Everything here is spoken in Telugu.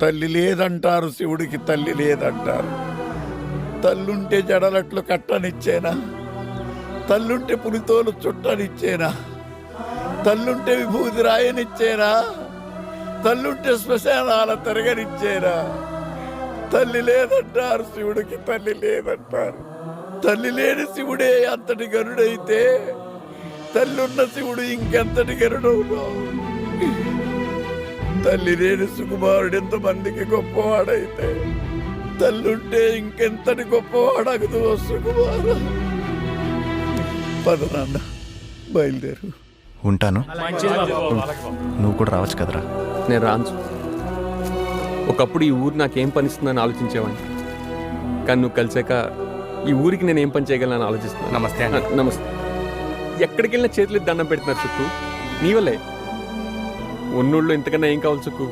తల్లి లేదంటారు, శివుడికి తల్లి లేదంటారు. తల్లుంటే జడలట్లు కట్టనిచ్చేనా? తల్లుంటే పులితోలు చుట్టనిచ్చేనా? తల్లుంటే విభూతి రాయనిచ్చేనా? తల్లుంటే శ్మశానాల తిరగనిచ్చేనా? తల్లి లేదంటారు, శివుడికి తల్లి లేదంటారు. తల్లి లేని శివుడే అంతటి గరుడైతే తల్లున్న శివుడు ఇంకెంతటి గరుడవును? తల్లి లేని సుకుమారుడు ఎంతమందికి గొప్పవాడైతే తల్లుంటే ఇంకెంతటి గొప్పవాడగదు సుకుమార. పద నాన్న, బయలుదేరు. ఉంటాను. నువ్వు కూడా రావచ్చు కదరా. నేను రాను. ఒకప్పుడు ఈ ఊరు నాకేం పనిస్తుందని ఆలోచించేవాడిని, కానీ నువ్వు కలిసాక ఈ ఊరికి నేను ఏం పని చేయగలను ఆలోచిస్తున్నాను. నమస్తే. నమస్తే. ఎక్కడికి వెళ్ళినా చేతులు దండం పెడుతున్నారు సుక్కు, నీ వల్లే. ఉన్నోళ్ళు ఇంతకన్నా ఏం కావాలి సుక్కు?